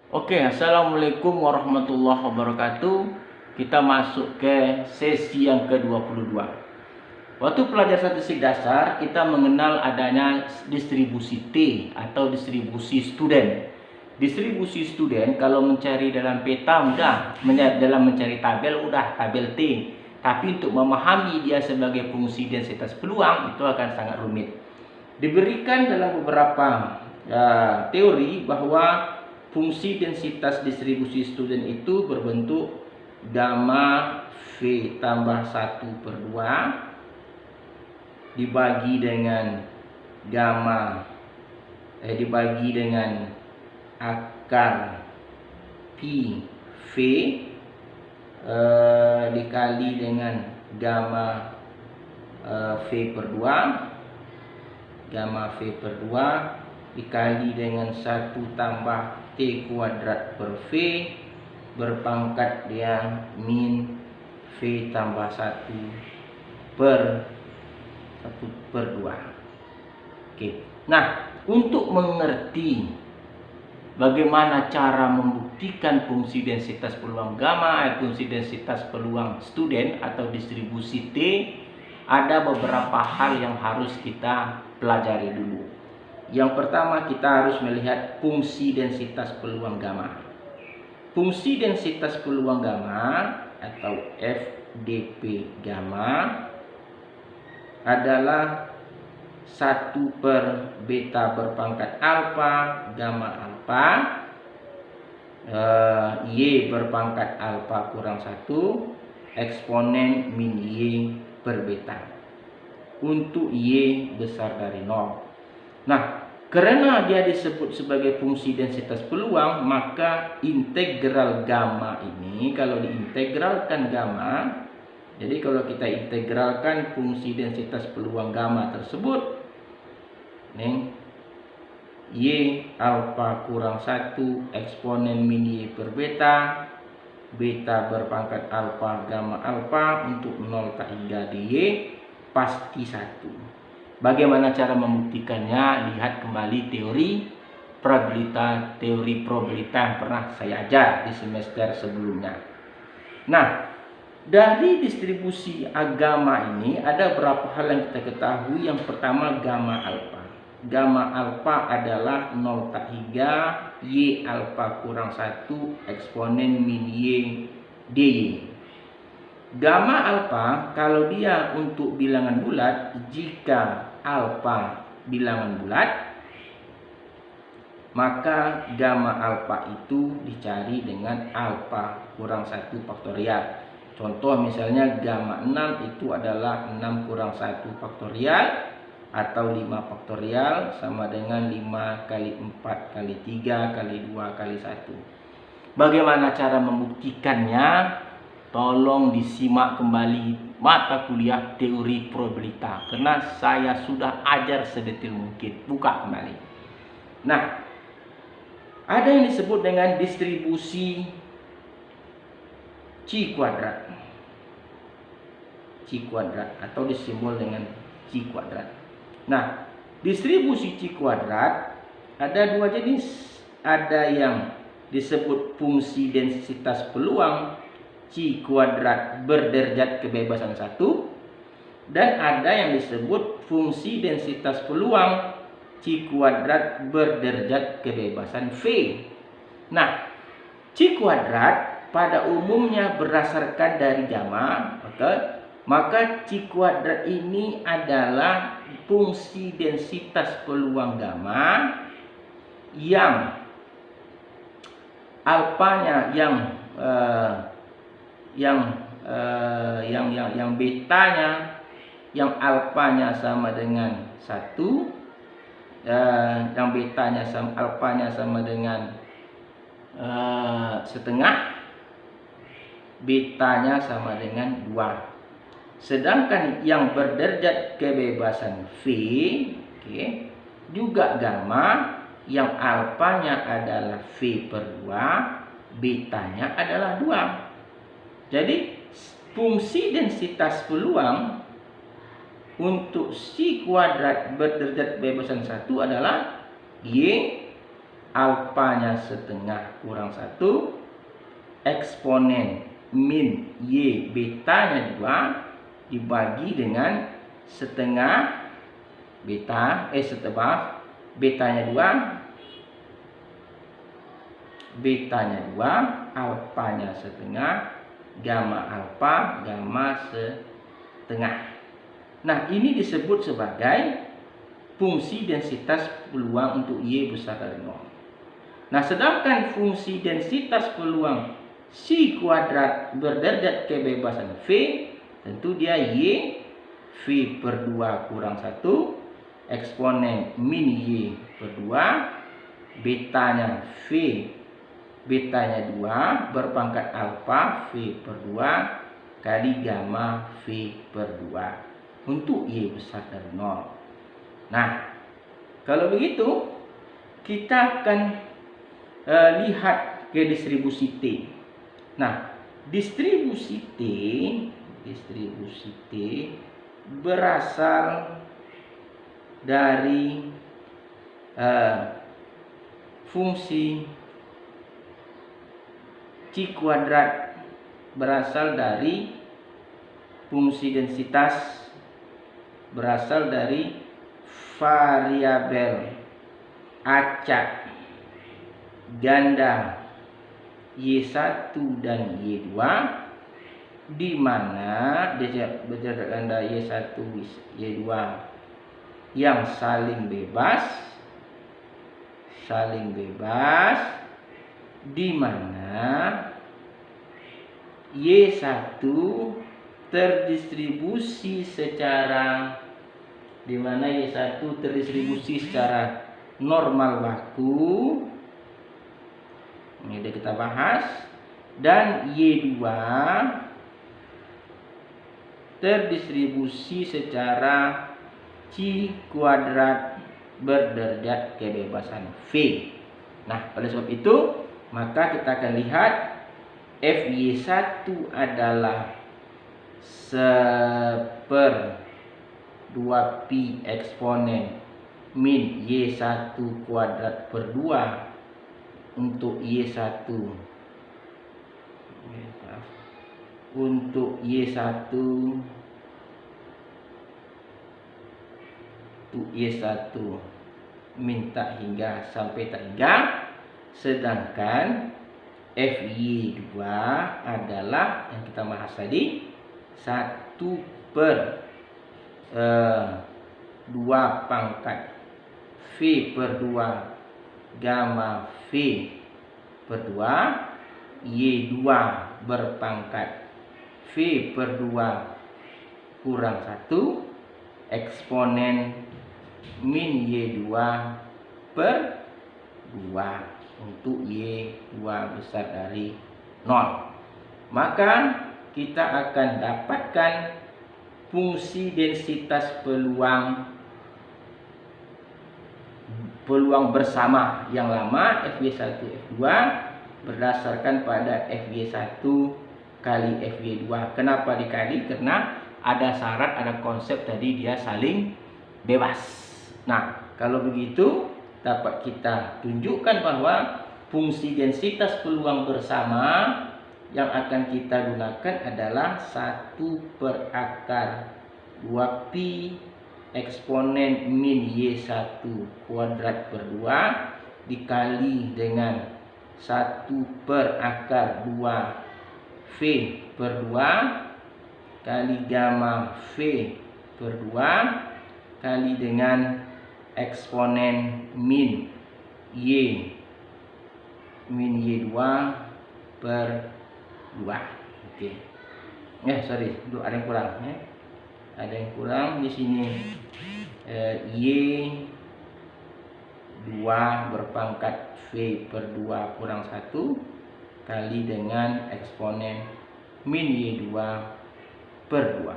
Oke, assalamualaikum warahmatullahi wabarakatuh. Kita masuk ke sesi yang ke-22. Waktu pelajar statistik dasar, kita mengenal adanya distribusi T atau distribusi student. Distribusi student kalau mencari dalam peta mudah, dalam mencari tabel mudah, tabel T. Tapi untuk memahami dia sebagai fungsi densitas peluang itu akan sangat rumit. Diberikan dalam beberapa teori bahwa fungsi densitas distribusi student itu berbentuk gamma V tambah 1/2 dibagi dengan dibagi dengan akar Pi V dikali dengan gamma V/2 dikali dengan 1 tambah T kuadrat per V berpangkat dia min V tambah 1/2. Oke. Nah, untuk mengerti bagaimana cara membuktikan fungsi densitas peluang gamma, fungsi densitas peluang student atau distribusi T, ada beberapa hal yang harus kita pelajari dulu. Yang pertama, kita harus melihat fungsi densitas peluang gamma. Fungsi densitas peluang gamma atau FDP gamma adalah 1/beta berpangkat alfa gamma alfa Y berpangkat alfa kurang 1 eksponen min Y per beta untuk Y besar dari 0. Nah, karena dia disebut sebagai fungsi densitas peluang, maka integral gamma ini kalau diintegralkan gamma, jadi kalau kita integralkan fungsi densitas peluang gamma tersebut, nih, Y alfa kurang 1 eksponen min Y per beta, beta berpangkat alfa gamma alfa untuk 0 tak hingga dy pasti 1. Bagaimana cara membuktikannya? Lihat kembali teori probabilitas yang pernah saya ajar di semester sebelumnya. Nah, dari distribusi gamma ini ada beberapa hal yang kita ketahui. Yang pertama, gamma alfa. Gamma alfa adalah 0 tak hingga Y alfa kurang 1 eksponen min Y dy. Gamma alfa kalau dia untuk bilangan bulat, jika alfa bilangan bulat, maka gamma alfa itu dicari dengan alfa kurang 1 faktorial. Contoh misalnya gamma 6 itu adalah 6 kurang 1 faktorial atau 5 faktorial sama dengan 5 kali 4 kali 3 kali 2 kali 1. Bagaimana cara membuktikannya? Tolong disimak kembali mata kuliah teori probabilitas karena saya sudah ajar sedetil mungkin. Buka kembali. Nah, ada yang disebut dengan distribusi C kuadrat. C kuadrat atau disimbol dengan C kuadrat. Nah, distribusi C kuadrat ada dua jenis. Ada yang disebut fungsi densitas peluang C kuadrat berderajat kebebasan 1, dan ada yang disebut fungsi densitas peluang C kuadrat berderajat kebebasan V. Nah, C kuadrat pada umumnya berdasarkan dari gamma, maka C kuadrat ini adalah fungsi densitas peluang gamma yang alfanya yang betanya, yang alfanya sama dengan 1, yang betanya sama alfanya sama dengan setengah, betanya sama dengan 2. Sedangkan yang berderajat kebebasan V, juga gamma, yang alfanya adalah V/2, betanya adalah 2. Jadi fungsi densitas peluang untuk C kuadrat berderajat kebebasan 1 adalah Y alfanya setengah kurang 1 eksponen min Y betanya 2 dibagi dengan setengah beta betanya 2 alfanya setengah gamma alfa gamma setengah. Nah, ini disebut sebagai fungsi densitas peluang untuk Y besar dari 0. Nah, sedangkan fungsi densitas peluang psi kuadrat berderajat kebebasan V, tentu dia Y V per 2 kurang 1 eksponen min Y per 2 betanya V betanya 2 berpangkat alfa V per 2 kali gamma V per 2 untuk Y besar dari 0. Nah, kalau begitu kita akan lihat ke distribusi T. Nah, distribusi T berasal dari fungsi C kuadrat, berasal dari fungsi densitas, berasal dari variabel acak ganda Y1 dan Y2, di mana berjarak ganda Y1 Y2 yang saling bebas, di mana Y1 terdistribusi secara normal baku. Ini udah kita bahas. Dan Y2 terdistribusi secara C kuadrat berderajat kebebasan V. Nah, oleh sebab itu maka kita akan lihat Fy1 adalah 1/2pi eksponen min Y1 kuadrat per 2 untuk Y1 minta hingga sampai tak hingga, sedangkan Fy2 adalah yang kita bahas tadi 1/2 pangkat V per 2 gamma V per 2 Y2 berpangkat V per 2 kurang 1 eksponen min Y2 per 2 untuk Y2 besar dari 0. Maka kita akan dapatkan fungsi densitas peluang bersama yang lama Fy1 F2 berdasarkan pada Fy1 kali Fy2. Kenapa dikali? Karena ada syarat, ada konsep tadi dia saling bebas. Nah, kalau begitu dapat kita tunjukkan bahwa fungsi densitas peluang bersama yang akan kita gunakan adalah 1/2pi eksponen min Y1 kuadrat per 2 dikali dengan 1/2 V per 2 kali gamma V per 2 kali dengan eksponen min Y2 per 2. Oke. Ada yang kurang Ada yang kurang di sini. Y2 berpangkat V per 2 kurang 1 kali dengan eksponen min Y2 per 2.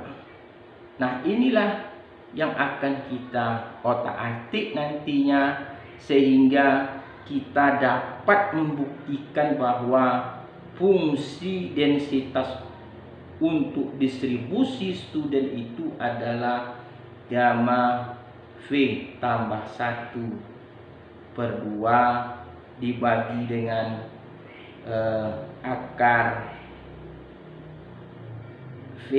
Nah, inilah yang akan kita otak-atik nantinya sehingga kita dapat membuktikan bahwa fungsi densitas untuk distribusi student itu adalah gamma V tambah 1/2 dibagi dengan akar V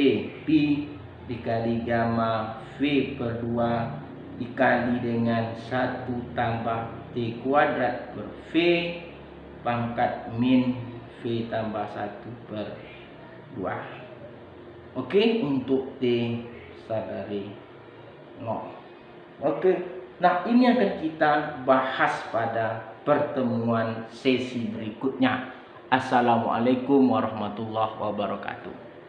pi dikali gamma V per 2 dikali dengan 1 tambah T kuadrat per V pangkat min V tambah 1 per 2. Oke, untuk T besar dari 0. Oke, nah ini akan kita bahas pada pertemuan sesi berikutnya. Assalamualaikum warahmatullahi wabarakatuh.